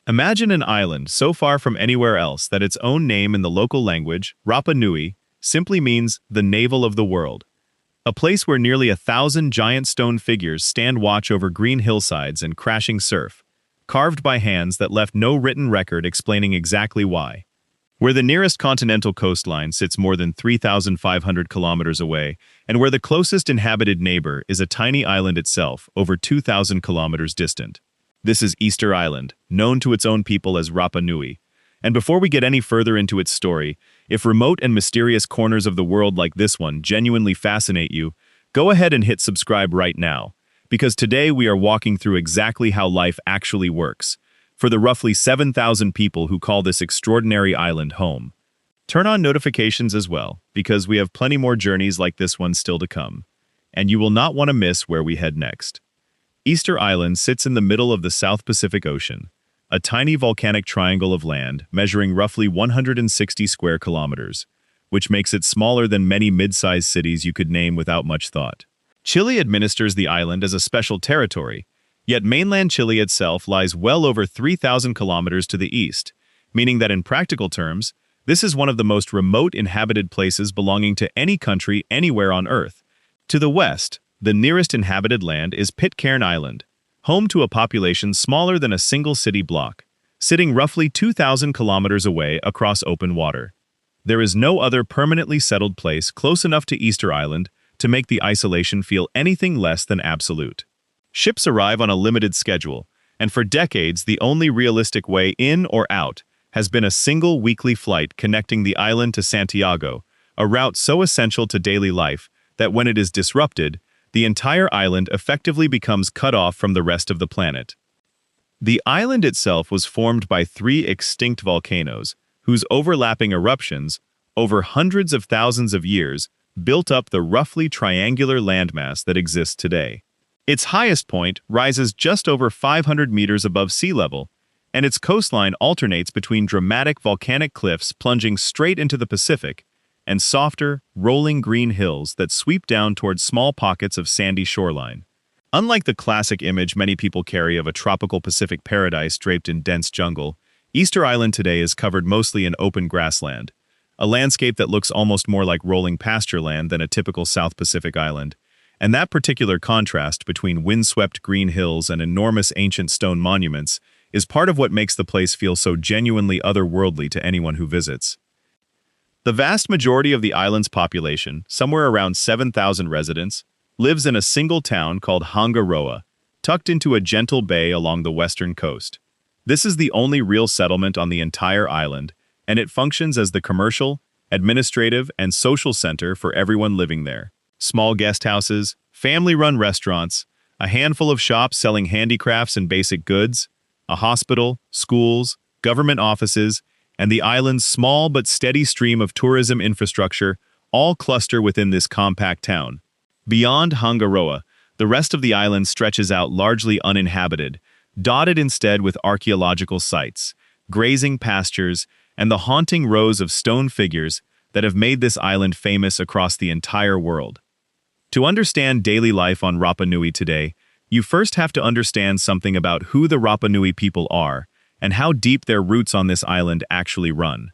Imagine an island so far from anywhere else that its own name in the local language, Rapa Nui, simply means the navel of the world. A place where nearly 1,000 giant stone figures stand watch over green hillsides and crashing surf, carved by hands that left no written record explaining exactly why. Where the nearest continental coastline sits more than 3,500 kilometers away, and where the closest inhabited neighbor is a tiny island itself, over 2,000 kilometers distant. This is Easter Island, known to its own people as Rapa Nui. And before we get any further into its story, if remote and mysterious corners of the world like this one genuinely fascinate you, go ahead and hit subscribe right now, because today we are walking through exactly how life actually works, for the roughly 7,000 people who call this extraordinary island home. Turn on notifications as well, because we have plenty more journeys like this one still to come, and you will not want to miss where we head next. Easter Island sits in the middle of the South Pacific Ocean, a tiny volcanic triangle of land measuring roughly 160 square kilometers, which makes it smaller than many mid-sized cities you could name without much thought. Chile administers the island as a special territory, yet mainland Chile itself lies well over 3,000 kilometers to the east, meaning that in practical terms, this is one of the most remote inhabited places belonging to any country anywhere on Earth. To the west, the nearest inhabited land is Pitcairn Island, home to a population smaller than a single city block, sitting roughly 2,000 kilometers away across open water. There is no other permanently settled place close enough to Easter Island to make the isolation feel anything less than absolute. Ships arrive on a limited schedule, and for decades the only realistic way in or out has been a single weekly flight connecting the island to Santiago, a route so essential to daily life that when it is disrupted, the entire island effectively becomes cut off from the rest of the planet. The island itself was formed by 3 extinct volcanoes, whose overlapping eruptions, over hundreds of thousands of years, built up the roughly triangular landmass that exists today. Its highest point rises just over 500 meters above sea level, and its coastline alternates between dramatic volcanic cliffs plunging straight into the Pacific and softer, rolling green hills that sweep down towards small pockets of sandy shoreline. Unlike the classic image many people carry of a tropical Pacific paradise draped in dense jungle, Easter Island today is covered mostly in open grassland, a landscape that looks almost more like rolling pasture land than a typical South Pacific island. And that particular contrast between windswept green hills and enormous ancient stone monuments is part of what makes the place feel so genuinely otherworldly to anyone who visits. The vast majority of the island's population, somewhere around 7,000 residents, lives in a single town called Hangaroa, tucked into a gentle bay along the western coast. This is the only real settlement on the entire island, and it functions as the commercial, administrative, and social center for everyone living there. Small guest houses, family-run restaurants, a handful of shops selling handicrafts and basic goods, a hospital, schools, government offices, and the island's small but steady stream of tourism infrastructure all cluster within this compact town. Beyond Hangaroa, the rest of the island stretches out largely uninhabited, dotted instead with archaeological sites, grazing pastures, and the haunting rows of stone figures that have made this island famous across the entire world. To understand daily life on Rapa Nui today, you first have to understand something about who the Rapa Nui people are and how deep their roots on this island actually run.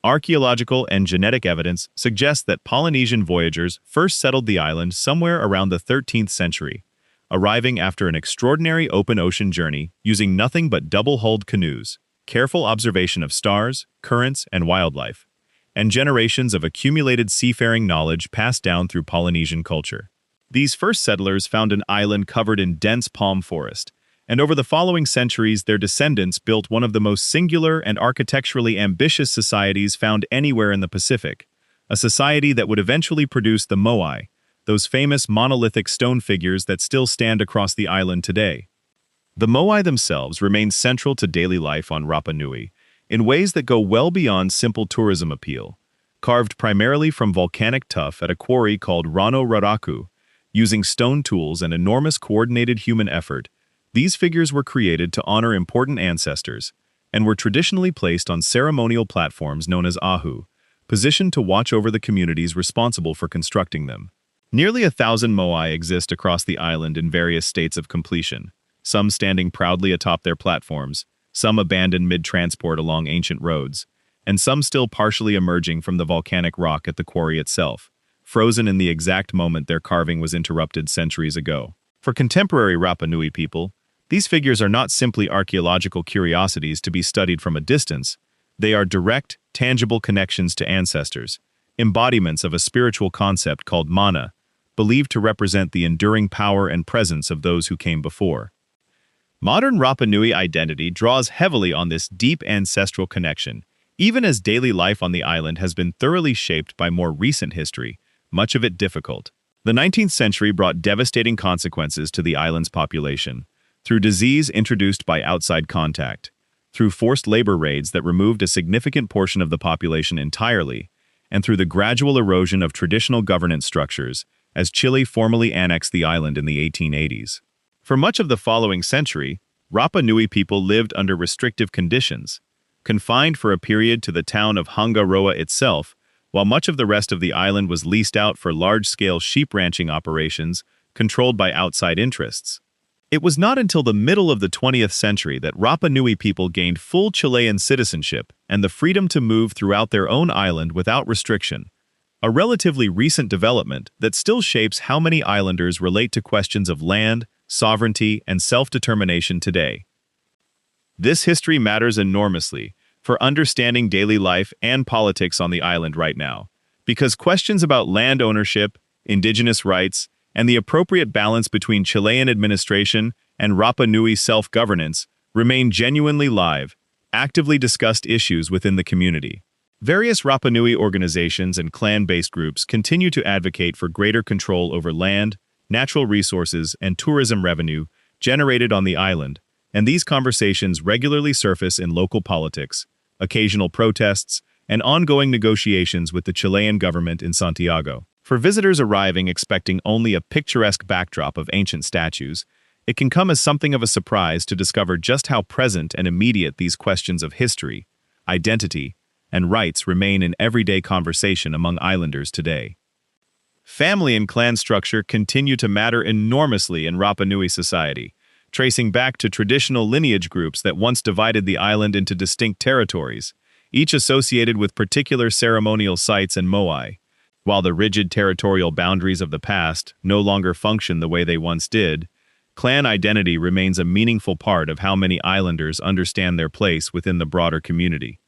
Archaeological and genetic evidence suggests that Polynesian voyagers first settled the island somewhere around the 13th century, arriving after an extraordinary open ocean journey using nothing but double-hulled canoes, careful observation of stars, currents, and wildlife, and generations of accumulated seafaring knowledge passed down through Polynesian culture. These first settlers found an island covered in dense palm forest, and over the following centuries their descendants built one of the most singular and architecturally ambitious societies found anywhere in the Pacific, a society that would eventually produce the Moai, those famous monolithic stone figures that still stand across the island today. The Moai themselves remain central to daily life on Rapa Nui, in ways that go well beyond simple tourism appeal. Carved primarily from volcanic tuff at a quarry called Rano Raraku, using stone tools and enormous coordinated human effort, these figures were created to honor important ancestors, and were traditionally placed on ceremonial platforms known as ahu, positioned to watch over the communities responsible for constructing them. Nearly 1,000 moai exist across the island in various states of completion, some standing proudly atop their platforms, some abandoned mid-transport along ancient roads, and some still partially emerging from the volcanic rock at the quarry itself, frozen in the exact moment their carving was interrupted centuries ago. For contemporary Rapa Nui people, these figures are not simply archaeological curiosities to be studied from a distance. They are direct, tangible connections to ancestors, embodiments of a spiritual concept called mana, believed to represent the enduring power and presence of those who came before. Modern Rapa Nui identity draws heavily on this deep ancestral connection, even as daily life on the island has been thoroughly shaped by more recent history, much of it difficult. The 19th century brought devastating consequences to the island's population, through disease introduced by outside contact, through forced labor raids that removed a significant portion of the population entirely, and through the gradual erosion of traditional governance structures as Chile formally annexed the island in the 1880s. For much of the following century, Rapa Nui people lived under restrictive conditions, confined for a period to the town of Hangaroa itself, while much of the rest of the island was leased out for large-scale sheep ranching operations controlled by outside interests. It was not until the middle of the 20th century that Rapa Nui people gained full Chilean citizenship and the freedom to move throughout their own island without restriction, a relatively recent development that still shapes how many islanders relate to questions of land, sovereignty, and self-determination today. This history matters enormously for understanding daily life and politics on the island right now, because questions about land ownership, indigenous rights, and the appropriate balance between Chilean administration and Rapa Nui self-governance remain genuinely live, actively discussed issues within the community. Various Rapa Nui organizations and clan-based groups continue to advocate for greater control over land, natural resources, and tourism revenue generated on the island, and these conversations regularly surface in local politics, occasional protests, and ongoing negotiations with the Chilean government in Santiago. For visitors arriving expecting only a picturesque backdrop of ancient statues, it can come as something of a surprise to discover just how present and immediate these questions of history, identity, and rights remain in everyday conversation among islanders today. Family and clan structure continue to matter enormously in Rapa Nui society, tracing back to traditional lineage groups that once divided the island into distinct territories, each associated with particular ceremonial sites and moai. While the rigid territorial boundaries of the past no longer function the way they once did, clan identity remains a meaningful part of how many islanders understand their place within the broader community,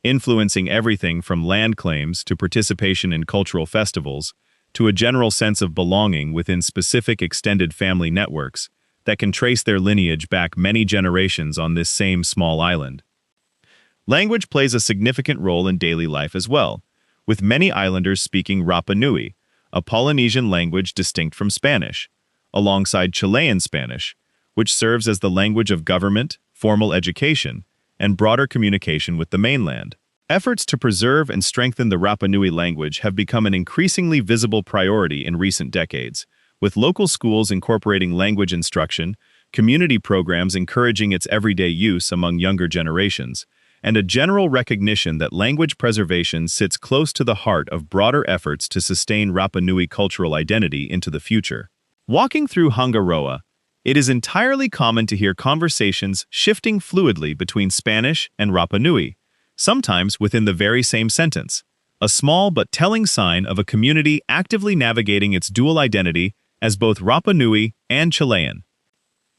influencing everything from land claims to participation in cultural festivals, to a general sense of belonging within specific extended family networks that can trace their lineage back many generations on this same small island. Language plays a significant role in daily life as well, with many islanders speaking Rapa Nui, a Polynesian language distinct from Spanish, alongside Chilean Spanish, which serves as the language of government, formal education, and broader communication with the mainland. Efforts to preserve and strengthen the Rapa Nui language have become an increasingly visible priority in recent decades, with local schools incorporating language instruction, community programs encouraging its everyday use among younger generations, and a general recognition that language preservation sits close to the heart of broader efforts to sustain Rapa Nui cultural identity into the future. Walking through Hangaroa, it is entirely common to hear conversations shifting fluidly between Spanish and Rapa Nui, sometimes within the very same sentence, a small but telling sign of a community actively navigating its dual identity as both Rapa Nui and Chilean.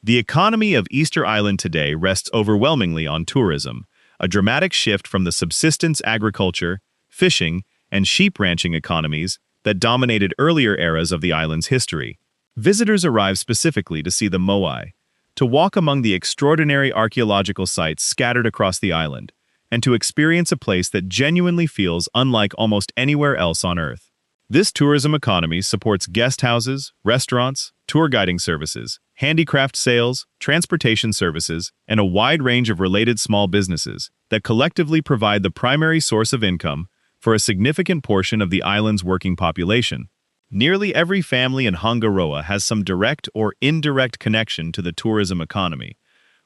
The economy of Easter Island today rests overwhelmingly on tourism, a dramatic shift from the subsistence agriculture, fishing, and sheep ranching economies that dominated earlier eras of the island's history. Visitors arrive specifically to see the moai, to walk among the extraordinary archaeological sites scattered across the island, and to experience a place that genuinely feels unlike almost anywhere else on Earth. This tourism economy supports guest houses, restaurants, tour guiding services, handicraft sales, transportation services, and a wide range of related small businesses that collectively provide the primary source of income for a significant portion of the island's working population. Nearly every family in Hangaroa has some direct or indirect connection to the tourism economy,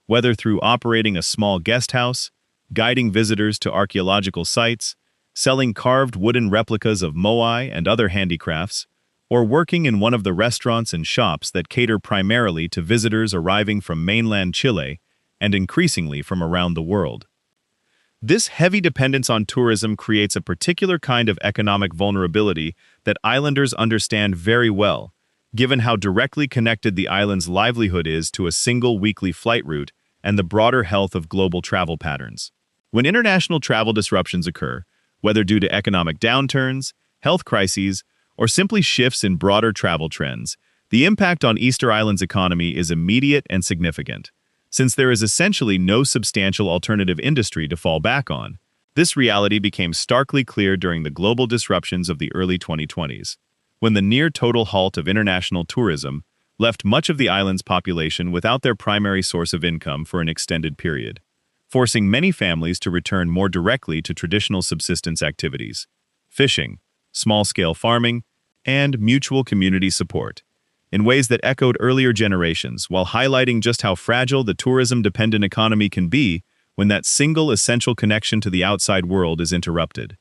whether through operating a small guest house, guiding visitors to archaeological sites, selling carved wooden replicas of moai and other handicrafts, or working in one of the restaurants and shops that cater primarily to visitors arriving from mainland Chile and increasingly from around the world. This heavy dependence on tourism creates a particular kind of economic vulnerability that islanders understand very well, given how directly connected the island's livelihood is to a single weekly flight route and the broader health of global travel patterns. When international travel disruptions occur, whether due to economic downturns, health crises, or simply shifts in broader travel trends, the impact on Easter Island's economy is immediate and significant. Since there is essentially no substantial alternative industry to fall back on, this reality became starkly clear during the global disruptions of the early 2020s, when the near-total halt of international tourism left much of the island's population without their primary source of income for an extended period, forcing many families to return more directly to traditional subsistence activities, fishing, small-scale farming, and mutual community support, in ways that echoed earlier generations while highlighting just how fragile the tourism-dependent economy can be when that single essential connection to the outside world is interrupted.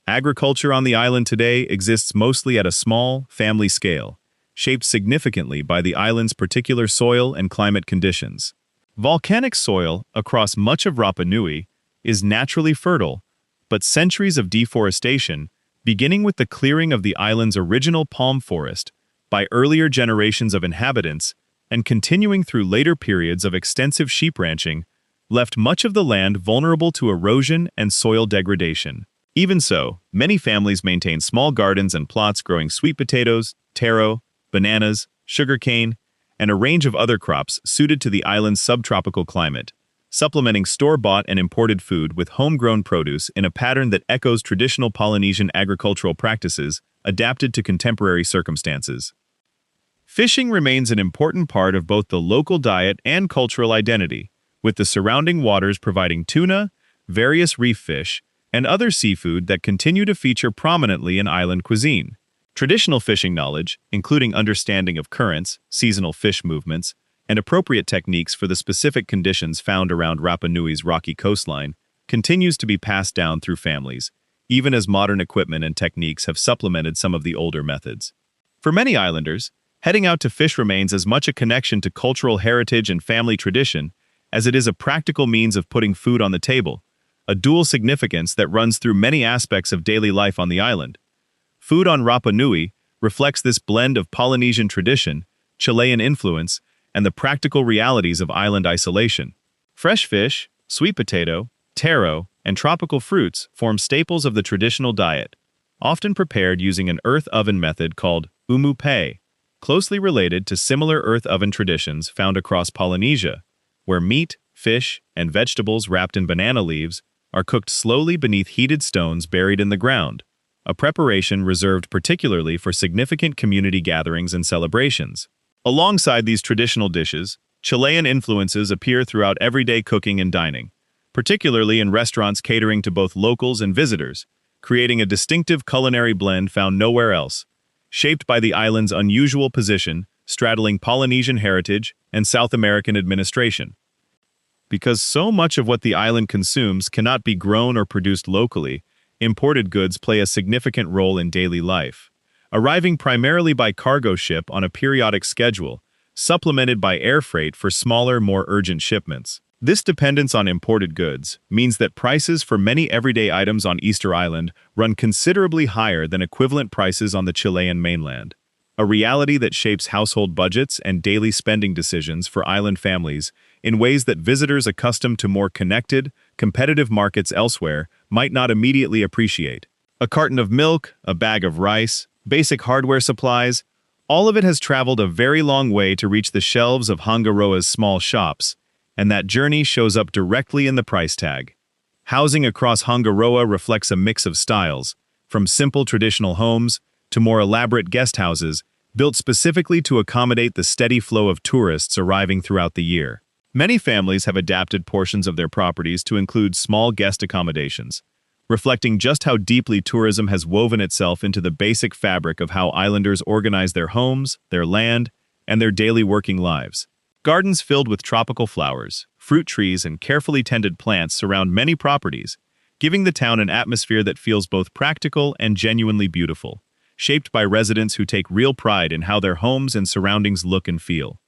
Agriculture on the island today exists mostly at a small, family scale, shaped significantly by the island's particular soil and climate conditions. Volcanic soil across much of Rapa Nui is naturally fertile, but centuries of deforestation, beginning with the clearing of the island's original palm forest by earlier generations of inhabitants and continuing through later periods of extensive sheep ranching, left much of the land vulnerable to erosion and soil degradation. Even so, many families maintain small gardens and plots growing sweet potatoes, taro, bananas, sugarcane, and a range of other crops suited to the island's subtropical climate, supplementing store-bought and imported food with homegrown produce in a pattern that echoes traditional Polynesian agricultural practices adapted to contemporary circumstances. Fishing remains an important part of both the local diet and cultural identity, with the surrounding waters providing tuna, various reef fish, and other seafood that continue to feature prominently in island cuisine. Traditional fishing knowledge, including understanding of currents, seasonal fish movements, and appropriate techniques for the specific conditions found around Rapa Nui's rocky coastline, continues to be passed down through families, even as modern equipment and techniques have supplemented some of the older methods. For many islanders, heading out to fish remains as much a connection to cultural heritage and family tradition as it is a practical means of putting food on the table, a dual significance that runs through many aspects of daily life on the island. Food on Rapa Nui reflects this blend of Polynesian tradition, Chilean influence, and the practical realities of island isolation. Fresh fish, sweet potato, taro, and tropical fruits form staples of the traditional diet, often prepared using an earth oven method called umupe, closely related to similar earth oven traditions found across Polynesia, where meat, fish, and vegetables wrapped in banana leaves are cooked slowly beneath heated stones buried in the ground, a preparation reserved particularly for significant community gatherings and celebrations. Alongside these traditional dishes, Chilean influences appear throughout everyday cooking and dining, particularly in restaurants catering to both locals and visitors, creating a distinctive culinary blend found nowhere else, shaped by the island's unusual position, straddling Polynesian heritage and South American administration. Because so much of what the island consumes cannot be grown or produced locally, imported goods play a significant role in daily life, arriving primarily by cargo ship on a periodic schedule, supplemented by air freight for smaller, more urgent shipments. This dependence on imported goods means that prices for many everyday items on Easter Island run considerably higher than equivalent prices on the Chilean mainland, a reality that shapes household budgets and daily spending decisions for island families in ways that visitors accustomed to more connected, competitive markets elsewhere might not immediately appreciate. A carton of milk, a bag of rice, basic hardware supplies, all of it has traveled a very long way to reach the shelves of Hangaroa's small shops, and that journey shows up directly in the price tag. Housing across Hangaroa reflects a mix of styles, from simple traditional homes to more elaborate guest houses built specifically to accommodate the steady flow of tourists arriving throughout the year. Many families have adapted portions of their properties to include small guest accommodations, reflecting just how deeply tourism has woven itself into the basic fabric of how islanders organize their homes, their land, and their daily working lives. Gardens filled with tropical flowers, fruit trees, and carefully tended plants surround many properties, giving the town an atmosphere that feels both practical and genuinely beautiful, shaped by residents who take real pride in how their homes and surroundings look and feel.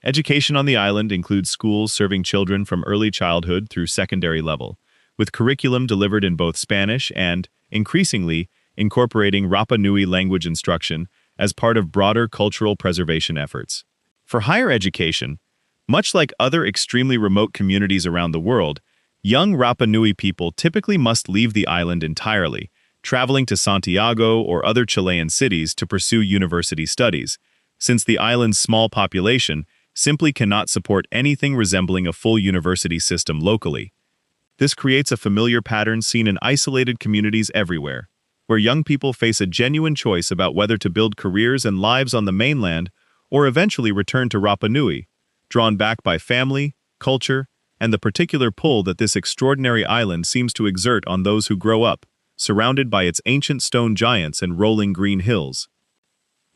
Education on the island includes schools serving children from early childhood through secondary level, with curriculum delivered in both Spanish and, increasingly, incorporating Rapa Nui language instruction as part of broader cultural preservation efforts. For higher education, much like other extremely remote communities around the world, young Rapa Nui people typically must leave the island entirely, traveling to Santiago or other Chilean cities to pursue university studies, since the island's small population simply cannot support anything resembling a full university system locally. This creates a familiar pattern seen in isolated communities everywhere, where young people face a genuine choice about whether to build careers and lives on the mainland or eventually return to Rapa Nui, drawn back by family, culture, and the particular pull that this extraordinary island seems to exert on those who grow up, surrounded by its ancient stone giants and rolling green hills.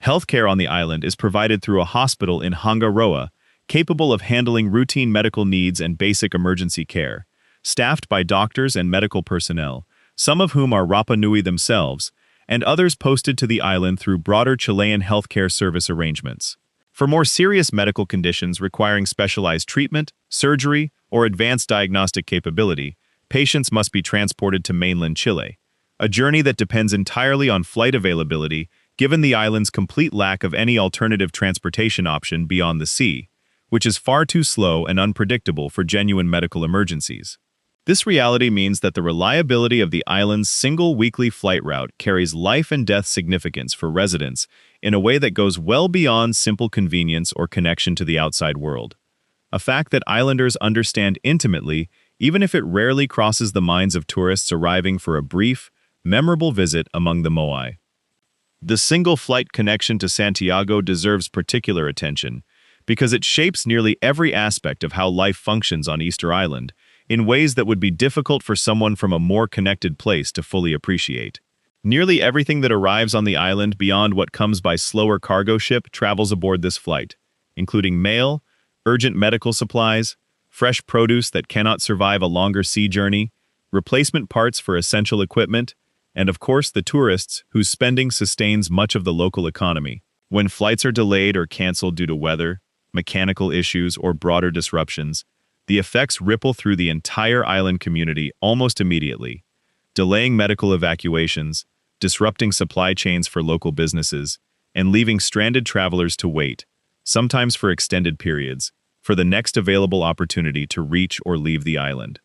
Healthcare on the island is provided through a hospital in Hangaroa, capable of handling routine medical needs and basic emergency care, staffed by doctors and medical personnel, some of whom are Rapa Nui themselves, and others posted to the island through broader Chilean healthcare service arrangements. For more serious medical conditions requiring specialized treatment, surgery, or advanced diagnostic capability, patients must be transported to mainland Chile, a journey that depends entirely on flight availability given the island's complete lack of any alternative transportation option beyond the sea, which is far too slow and unpredictable for genuine medical emergencies. This reality means that the reliability of the island's single weekly flight route carries life and death significance for residents in a way that goes well beyond simple convenience or connection to the outside world. A fact that islanders understand intimately, even if it rarely crosses the minds of tourists arriving for a brief, memorable visit among the Moai. The single flight connection to Santiago deserves particular attention because it shapes nearly every aspect of how life functions on Easter Island in ways that would be difficult for someone from a more connected place to fully appreciate. Nearly everything that arrives on the island beyond what comes by slower cargo ship travels aboard this flight, including mail, urgent medical supplies, fresh produce that cannot survive a longer sea journey, replacement parts for essential equipment, and of course the tourists whose spending sustains much of the local economy. When flights are delayed or canceled due to weather, mechanical issues, or broader disruptions, the effects ripple through the entire island community almost immediately, delaying medical evacuations, disrupting supply chains for local businesses, and leaving stranded travelers to wait, sometimes for extended periods, for the next available opportunity to reach or leave the island.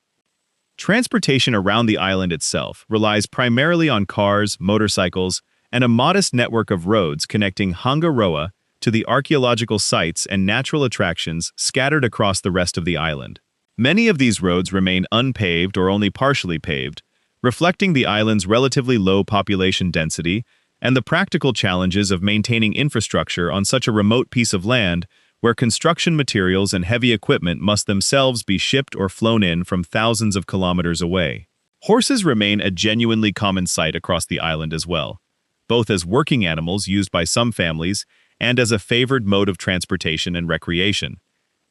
Transportation around the island itself relies primarily on cars, motorcycles, and a modest network of roads connecting Hangaroa to the archaeological sites and natural attractions scattered across the rest of the island. Many of these roads remain unpaved or only partially paved, reflecting the island's relatively low population density and the practical challenges of maintaining infrastructure on such a remote piece of land where construction materials and heavy equipment must themselves be shipped or flown in from thousands of kilometers away. Horses remain a genuinely common sight across the island as well, both as working animals used by some families and as a favored mode of transportation and recreation,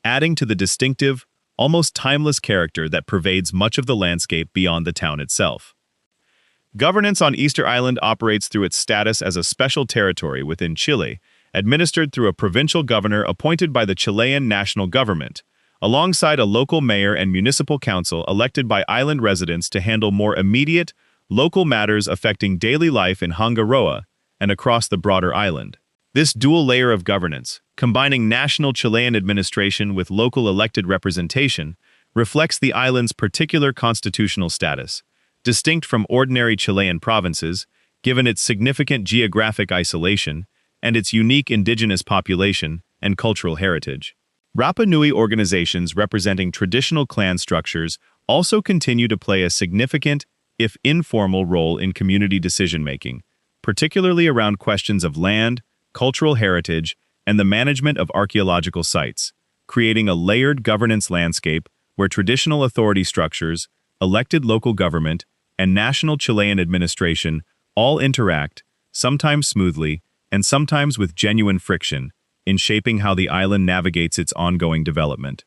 adding to the distinctive, almost timeless character that pervades much of the landscape beyond the town itself. Governance on Easter Island operates through its status as a special territory within Chile, administered through a provincial governor appointed by the Chilean national government, alongside a local mayor and municipal council elected by island residents to handle more immediate, local matters affecting daily life in Hangaroa and across the broader island. This dual layer of governance, combining national Chilean administration with local elected representation, reflects the island's particular constitutional status, distinct from ordinary Chilean provinces, given its significant geographic isolation and its unique indigenous population and cultural heritage. Rapa Nui organizations representing traditional clan structures also continue to play a significant, if informal, role in community decision-making, particularly around questions of land, cultural heritage, and the management of archaeological sites, creating a layered governance landscape where traditional authority structures, elected local government, and national Chilean administration all interact, sometimes smoothly, and sometimes with genuine friction, in shaping how the island navigates its ongoing development.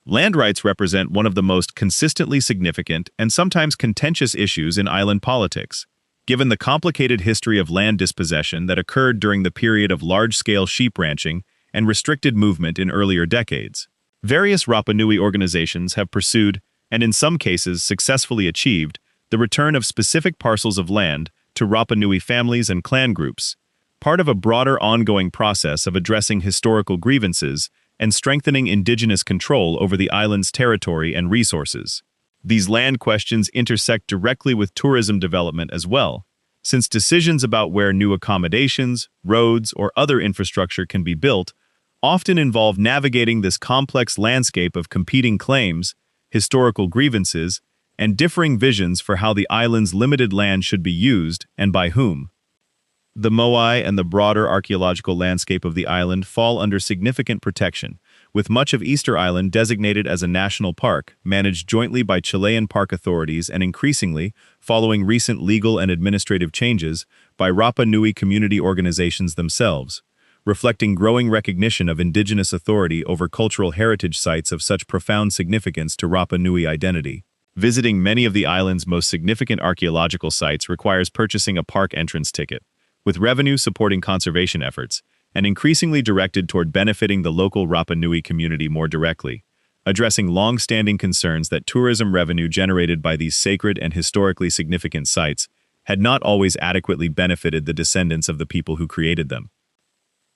Land rights represent one of the most consistently significant and sometimes contentious issues in island politics, given the complicated history of land dispossession that occurred during the period of large-scale sheep ranching and restricted movement in earlier decades. Various Rapa Nui organizations have pursued, and in some cases successfully achieved, the return of specific parcels of land to Rapa Nui families and clan groups, part of a broader ongoing process of addressing historical grievances and strengthening indigenous control over the island's territory and resources. These land questions intersect directly with tourism development as well, since decisions about where new accommodations, roads, or other infrastructure can be built often involve navigating this complex landscape of competing claims, historical grievances, and differing visions for how the island's limited land should be used and by whom. The Moai and the broader archaeological landscape of the island fall under significant protection, with much of Easter Island designated as a national park, managed jointly by Chilean park authorities and increasingly, following recent legal and administrative changes, by Rapa Nui community organizations themselves, reflecting growing recognition of indigenous authority over cultural heritage sites of such profound significance to Rapa Nui identity. Visiting many of the island's most significant archaeological sites requires purchasing a park entrance ticket, with revenue supporting conservation efforts, and increasingly directed toward benefiting the local Rapa Nui community more directly, addressing long-standing concerns that tourism revenue generated by these sacred and historically significant sites had not always adequately benefited the descendants of the people who created them.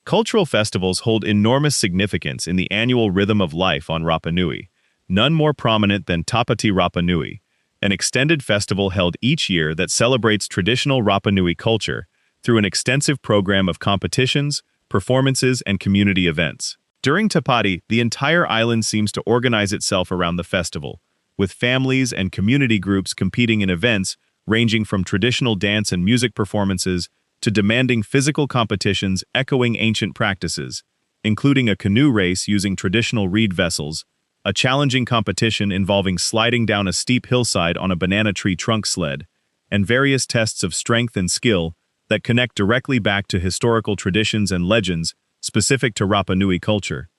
Cultural festivals hold enormous significance in the annual rhythm of life on Rapa Nui, none more prominent than Tapati Rapa Nui, an extended festival held each year that celebrates traditional Rapa Nui culture through an extensive program of competitions, performances, and community events. During Tapati, the entire island seems to organize itself around the festival, with families and community groups competing in events ranging from traditional dance and music performances to demanding physical competitions echoing ancient practices, including a canoe race using traditional reed vessels, a challenging competition involving sliding down a steep hillside on a banana tree trunk sled, and various tests of strength and skill that connect directly back to historical traditions and legends specific to Rapa Nui culture.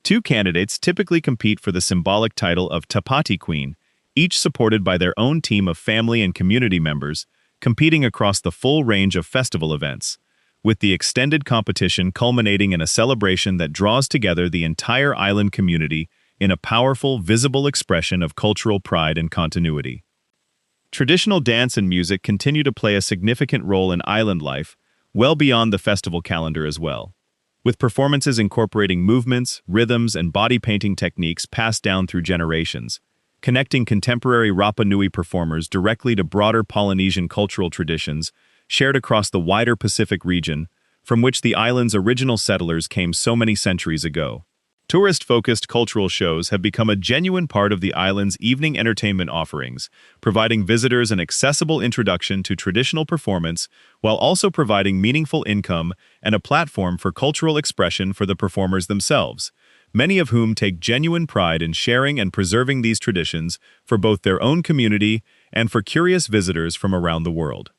Two candidates typically compete for the symbolic title of Tapati Queen, each supported by their own team of family and community members, competing across the full range of festival events, with the extended competition culminating in a celebration that draws together the entire island community in a powerful, visible expression of cultural pride and continuity. Traditional dance and music continue to play a significant role in island life, well beyond the festival calendar as well, with performances incorporating movements, rhythms, and body painting techniques passed down through generations, connecting contemporary Rapa Nui performers directly to broader Polynesian cultural traditions shared across the wider Pacific region, from which the island's original settlers came so many centuries ago. Tourist-focused cultural shows have become a genuine part of the island's evening entertainment offerings, providing visitors an accessible introduction to traditional performance while also providing meaningful income and a platform for cultural expression for the performers themselves, many of whom take genuine pride in sharing and preserving these traditions for both their own community and for curious visitors from around the world.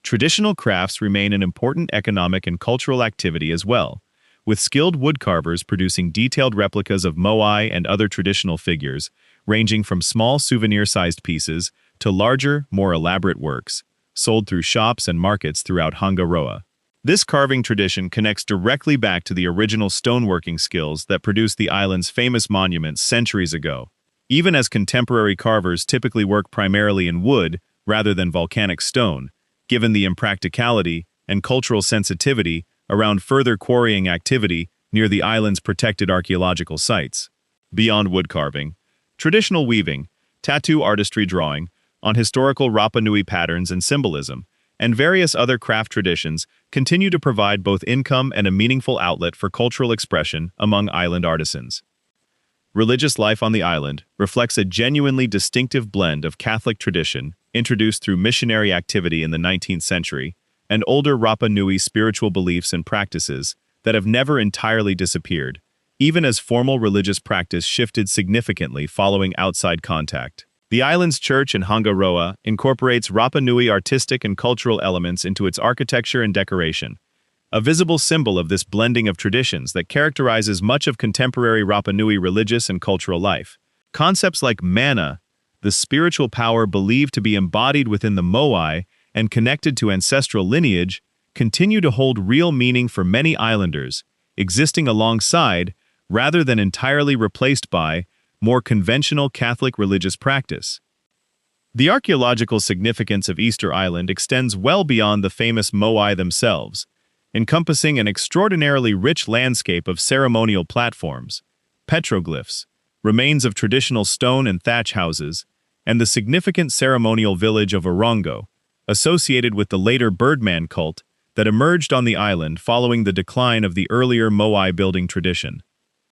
Traditional crafts remain an important economic and cultural activity as well, with skilled woodcarvers producing detailed replicas of moai and other traditional figures, ranging from small souvenir-sized pieces to larger, more elaborate works, sold through shops and markets throughout Hangaroa. This carving tradition connects directly back to the original stoneworking skills that produced the island's famous monuments centuries ago, even as contemporary carvers typically work primarily in wood rather than volcanic stone, given the impracticality and cultural sensitivity around further quarrying activity near the island's protected archaeological sites. Beyond woodcarving, traditional weaving, tattoo artistry drawing on historical Rapa Nui patterns and symbolism, and various other craft traditions continue to provide both income and a meaningful outlet for cultural expression among island artisans. Religious life on the island reflects a genuinely distinctive blend of Catholic tradition introduced through missionary activity in the 19th century and older Rapa Nui spiritual beliefs and practices that have never entirely disappeared, even as formal religious practice shifted significantly following outside contact. The island's church in Hangaroa incorporates Rapa Nui artistic and cultural elements into its architecture and decoration, a visible symbol of this blending of traditions that characterizes much of contemporary Rapa Nui religious and cultural life. Concepts like mana, the spiritual power believed to be embodied within the moai and connected to ancestral lineage, continue to hold real meaning for many islanders, existing alongside, rather than entirely replaced by, more conventional Catholic religious practice. The archaeological significance of Easter Island extends well beyond the famous Moai themselves, encompassing an extraordinarily rich landscape of ceremonial platforms, petroglyphs, remains of traditional stone and thatch houses, and the significant ceremonial village of Orongo, associated with the later Birdman cult that emerged on the island following the decline of the earlier Moai building tradition.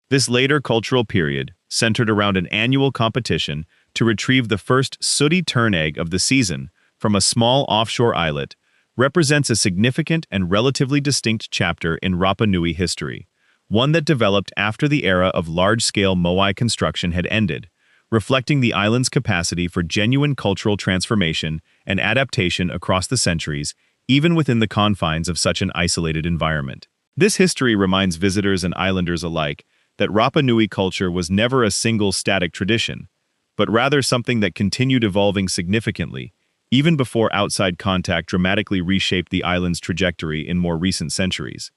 This later cultural period centered around an annual competition to retrieve the first sooty tern egg of the season from a small offshore islet, represents a significant and relatively distinct chapter in Rapa Nui history, one that developed after the era of large-scale Moai construction had ended, reflecting the island's capacity for genuine cultural transformation and adaptation across the centuries, even within the confines of such an isolated environment. This history reminds visitors and islanders alike that Rapa Nui culture was never a single static tradition, but rather something that continued evolving significantly, even before outside contact dramatically reshaped the island's trajectory in more recent centuries.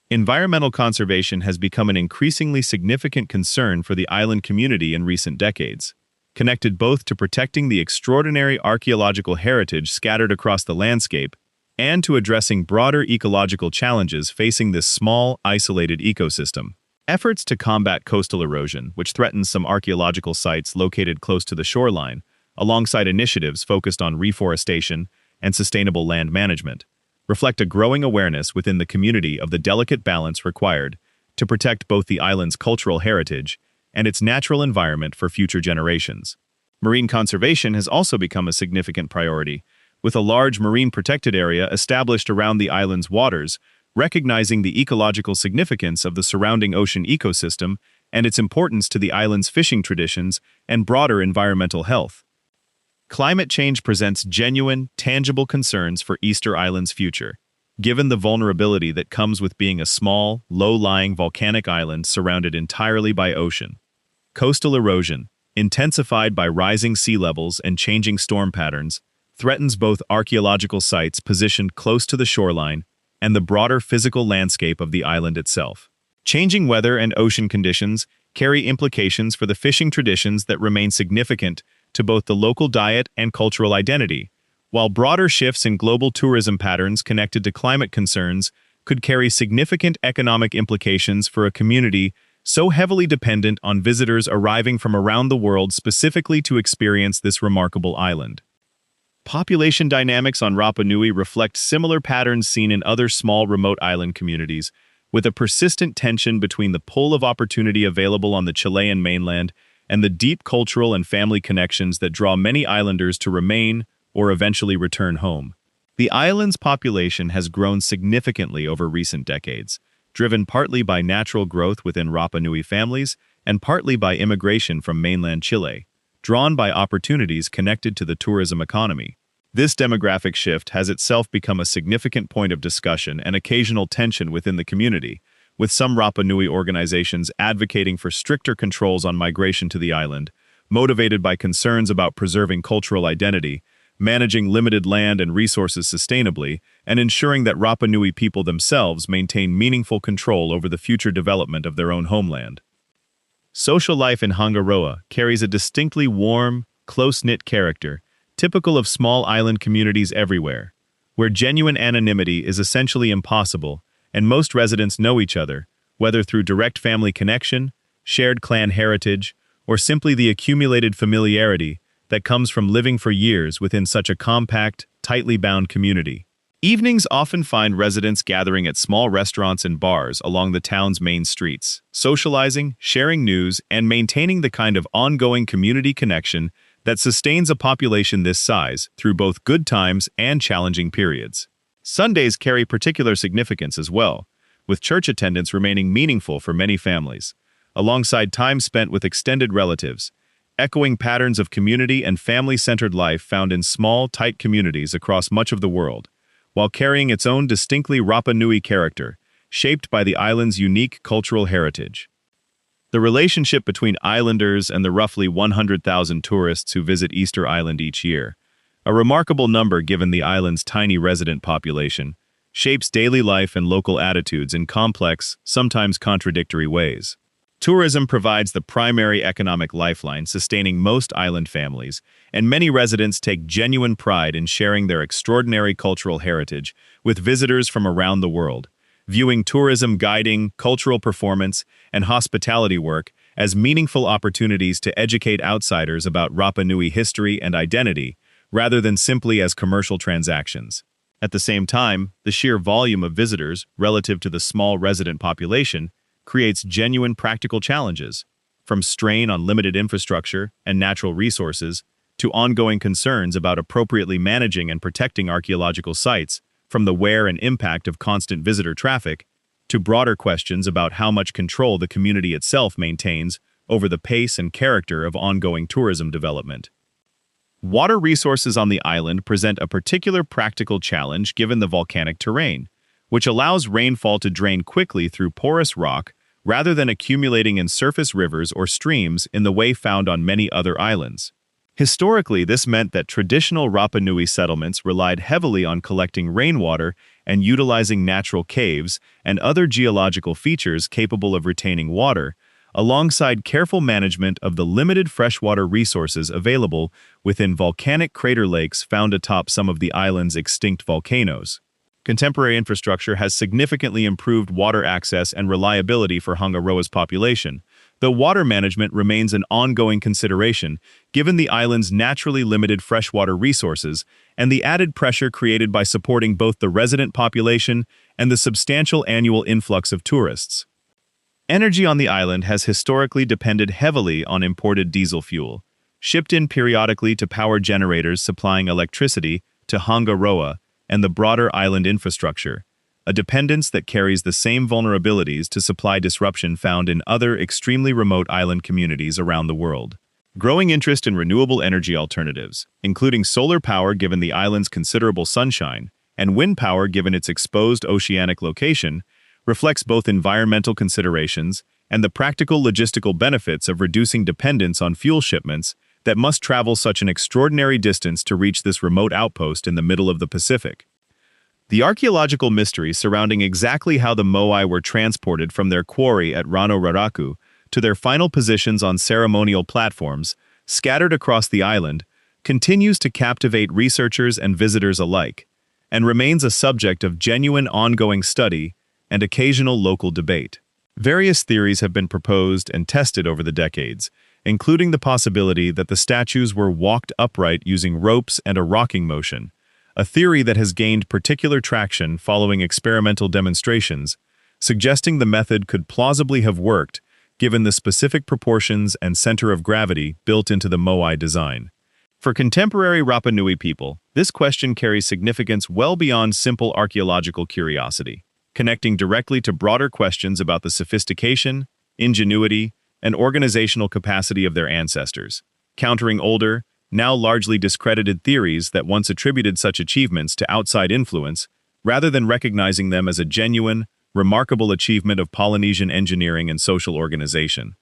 Environmental conservation has become an increasingly significant concern for the island community in recent decades, connected both to protecting the extraordinary archaeological heritage scattered across the landscape and to addressing broader ecological challenges facing this small, isolated ecosystem. Efforts to combat coastal erosion, which threatens some archaeological sites located close to the shoreline, alongside initiatives focused on reforestation and sustainable land management, reflect a growing awareness within the community of the delicate balance required to protect both the island's cultural heritage and its natural environment for future generations. Marine conservation has also become a significant priority, with a large marine protected area established around the island's waters, recognizing the ecological significance of the surrounding ocean ecosystem and its importance to the island's fishing traditions and broader environmental health. Climate change presents genuine, tangible concerns for Easter Island's future, given the vulnerability that comes with being a small, low-lying volcanic island surrounded entirely by ocean. Coastal erosion, intensified by rising sea levels and changing storm patterns, threatens both archaeological sites positioned close to the shoreline and the broader physical landscape of the island itself. Changing weather and ocean conditions carry implications for the fishing traditions that remain significant to both the local diet and cultural identity, while broader shifts in global tourism patterns connected to climate concerns could carry significant economic implications for a community so heavily dependent on visitors arriving from around the world specifically to experience this remarkable island. Population dynamics on Rapa Nui reflect similar patterns seen in other small remote island communities, with a persistent tension between the pull of opportunity available on the Chilean mainland and the deep cultural and family connections that draw many islanders to remain or eventually return home. The island's population has grown significantly over recent decades, driven partly by natural growth within Rapa Nui families and partly by immigration from mainland Chile, drawn by opportunities connected to the tourism economy. This demographic shift has itself become a significant point of discussion and occasional tension within the community, with some Rapa Nui organizations advocating for stricter controls on migration to the island, motivated by concerns about preserving cultural identity, managing limited land and resources sustainably, and ensuring that Rapa Nui people themselves maintain meaningful control over the future development of their own homeland. Social life in Hangaroa carries a distinctly warm, close-knit character, typical of small island communities everywhere, where genuine anonymity is essentially impossible, and most residents know each other, whether through direct family connection, shared clan heritage, or simply the accumulated familiarity that comes from living for years within such a compact, tightly bound community. Evenings often find residents gathering at small restaurants and bars along the town's main streets, socializing, sharing news, and maintaining the kind of ongoing community connection that sustains a population this size through both good times and challenging periods. Sundays carry particular significance as well, with church attendance remaining meaningful for many families, alongside time spent with extended relatives, echoing patterns of community and family-centered life found in small, tight communities across much of the world, while carrying its own distinctly Rapa Nui character, shaped by the island's unique cultural heritage. The relationship between islanders and the roughly 100,000 tourists who visit Easter Island each year, a remarkable number given the island's tiny resident population, shapes daily life and local attitudes in complex, sometimes contradictory ways. Tourism provides the primary economic lifeline sustaining most island families, and many residents take genuine pride in sharing their extraordinary cultural heritage with visitors from around the world, viewing tourism guiding, cultural performance, and hospitality work as meaningful opportunities to educate outsiders about Rapa Nui history and identity, rather than simply as commercial transactions. At the same time, the sheer volume of visitors relative to the small resident population creates genuine practical challenges, from strain on limited infrastructure and natural resources to ongoing concerns about appropriately managing and protecting archaeological sites, from the wear and impact of constant visitor traffic to broader questions about how much control the community itself maintains over the pace and character of ongoing tourism development. Water resources on the island present a particular practical challenge given the volcanic terrain, which allows rainfall to drain quickly through porous rock rather than accumulating in surface rivers or streams in the way found on many other islands. Historically, this meant that traditional Rapa Nui settlements relied heavily on collecting rainwater and utilizing natural caves and other geological features capable of retaining water, alongside careful management of the limited freshwater resources available within volcanic crater lakes found atop some of the island's extinct volcanoes. Contemporary infrastructure has significantly improved water access and reliability for Hangaroa's population, though water management remains an ongoing consideration given the island's naturally limited freshwater resources and the added pressure created by supporting both the resident population and the substantial annual influx of tourists. Energy on the island has historically depended heavily on imported diesel fuel, shipped in periodically to power generators supplying electricity to Hangaroa and the broader island infrastructure, a dependence that carries the same vulnerabilities to supply disruption found in other extremely remote island communities around the world. Growing interest in renewable energy alternatives, including solar power given the island's considerable sunshine, and wind power given its exposed oceanic location, reflects both environmental considerations and the practical logistical benefits of reducing dependence on fuel shipments that must travel such an extraordinary distance to reach this remote outpost in the middle of the Pacific. The archaeological mystery surrounding exactly how the Moai were transported from their quarry at Rano Raraku to their final positions on ceremonial platforms, scattered across the island, continues to captivate researchers and visitors alike, and remains a subject of genuine ongoing study and occasional local debate. Various theories have been proposed and tested over the decades, including the possibility that the statues were walked upright using ropes and a rocking motion, a theory that has gained particular traction following experimental demonstrations, suggesting the method could plausibly have worked given the specific proportions and center of gravity built into the Moai design. For contemporary Rapa Nui people, this question carries significance well beyond simple archaeological curiosity, connecting directly to broader questions about the sophistication, ingenuity, and organizational capacity of their ancestors, countering older, now largely discredited theories that once attributed such achievements to outside influence, rather than recognizing them as a genuine, remarkable achievement of Polynesian engineering and social organization.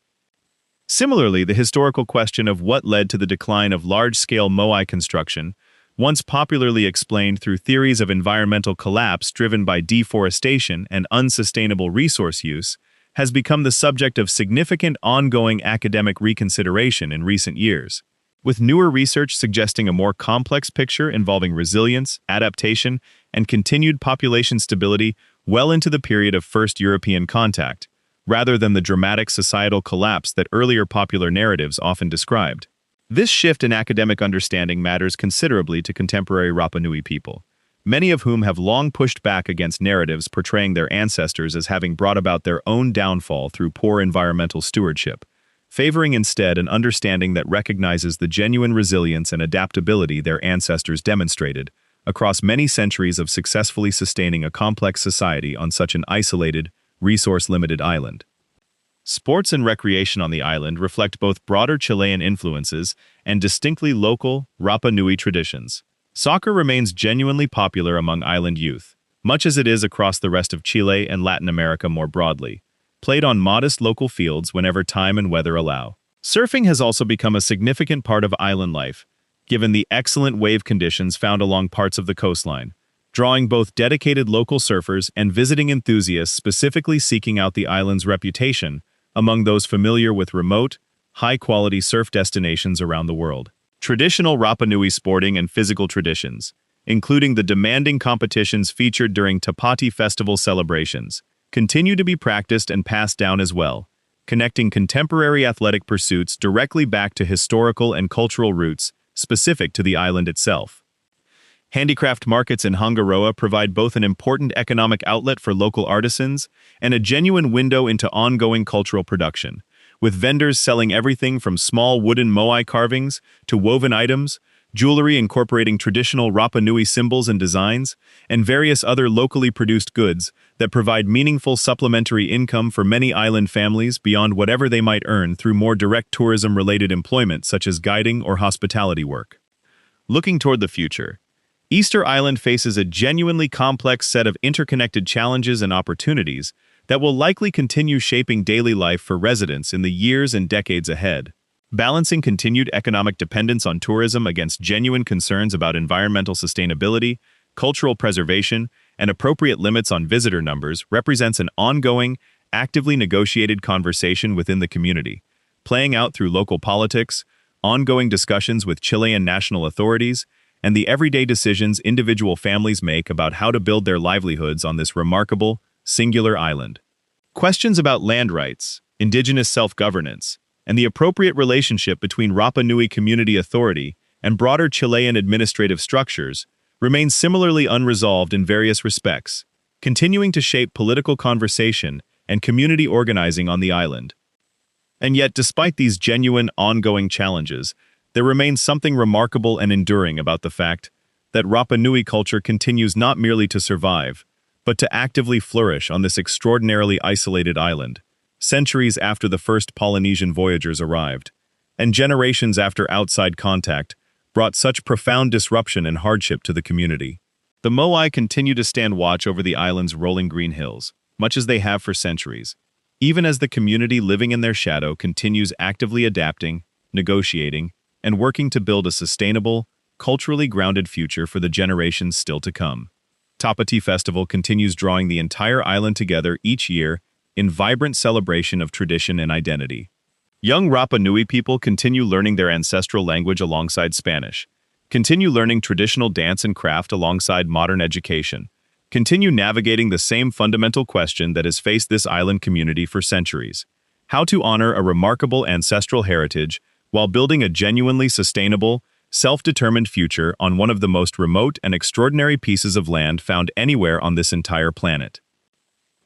Similarly, the historical question of what led to the decline of large-scale Moai construction, once popularly explained through theories of environmental collapse driven by deforestation and unsustainable resource use, has become the subject of significant ongoing academic reconsideration in recent years, with newer research suggesting a more complex picture involving resilience, adaptation, and continued population stability well into the period of first European contact, rather than the dramatic societal collapse that earlier popular narratives often described. This shift in academic understanding matters considerably to contemporary Rapa Nui people, many of whom have long pushed back against narratives portraying their ancestors as having brought about their own downfall through poor environmental stewardship, favoring instead an understanding that recognizes the genuine resilience and adaptability their ancestors demonstrated across many centuries of successfully sustaining a complex society on such an isolated, resource-limited island. Sports and recreation on the island reflect both broader Chilean influences and distinctly local Rapa Nui traditions. Soccer remains genuinely popular among island youth, much as it is across the rest of Chile and Latin America more broadly, played on modest local fields whenever time and weather allow. Surfing has also become a significant part of island life, given the excellent wave conditions found along parts of the coastline, drawing both dedicated local surfers and visiting enthusiasts specifically seeking out the island's reputation among those familiar with remote, high-quality surf destinations around the world. Traditional Rapa Nui sporting and physical traditions, including the demanding competitions featured during Tapati Festival celebrations, continue to be practiced and passed down as well, connecting contemporary athletic pursuits directly back to historical and cultural roots specific to the island itself. Handicraft markets in Hangaroa provide both an important economic outlet for local artisans and a genuine window into ongoing cultural production, with vendors selling everything from small wooden moai carvings to woven items, jewelry incorporating traditional Rapa Nui symbols and designs, and various other locally produced goods that provide meaningful supplementary income for many island families beyond whatever they might earn through more direct tourism-related employment such as guiding or hospitality work. Looking toward the future, Easter Island faces a genuinely complex set of interconnected challenges and opportunities that will likely continue shaping daily life for residents in the years and decades ahead. Balancing continued economic dependence on tourism against genuine concerns about environmental sustainability, cultural preservation, and appropriate limits on visitor numbers represents an ongoing, actively negotiated conversation within the community, playing out through local politics, ongoing discussions with Chilean national authorities, and the everyday decisions individual families make about how to build their livelihoods on this remarkable, singular island. Questions about land rights, indigenous self-governance, and the appropriate relationship between Rapa Nui Community Authority and broader Chilean administrative structures remain similarly unresolved in various respects, continuing to shape political conversation and community organizing on the island. And yet, despite these genuine, ongoing challenges, there remains something remarkable and enduring about the fact that Rapa Nui culture continues not merely to survive, but to actively flourish on this extraordinarily isolated island, centuries after the first Polynesian voyagers arrived, and generations after outside contact brought such profound disruption and hardship to the community. The Moai continue to stand watch over the island's rolling green hills, much as they have for centuries, even as the community living in their shadow continues actively adapting, negotiating, and working to build a sustainable, culturally grounded future for the generations still to come. Tapati Festival continues drawing the entire island together each year in vibrant celebration of tradition and identity. Young Rapa Nui people continue learning their ancestral language alongside Spanish, continue learning traditional dance and craft alongside modern education, continue navigating the same fundamental question that has faced this island community for centuries: how to honor a remarkable ancestral heritage while building a genuinely sustainable, self-determined future on one of the most remote and extraordinary pieces of land found anywhere on this entire planet.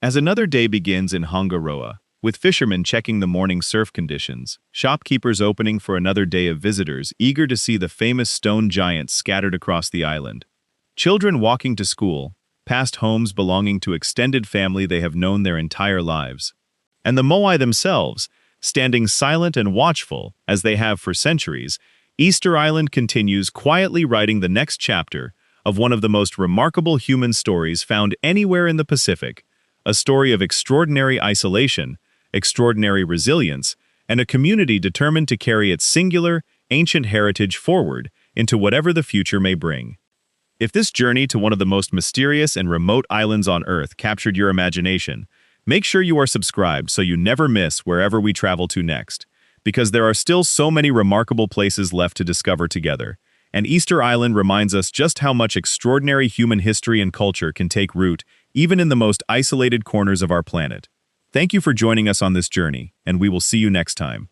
As another day begins in Hangaroa, with fishermen checking the morning surf conditions, shopkeepers opening for another day of visitors eager to see the famous stone giants scattered across the island, children walking to school, past homes belonging to extended family they have known their entire lives, and the Moai themselves, standing silent and watchful, as they have for centuries, Easter Island continues quietly writing the next chapter of one of the most remarkable human stories found anywhere in the Pacific, a story of extraordinary isolation, extraordinary resilience, and a community determined to carry its singular, ancient heritage forward into whatever the future may bring. If this journey to one of the most mysterious and remote islands on Earth captured your imagination, make sure you are subscribed so you never miss wherever we travel to next, because there are still so many remarkable places left to discover together, and Easter Island reminds us just how much extraordinary human history and culture can take root even in the most isolated corners of our planet. Thank you for joining us on this journey, and we will see you next time.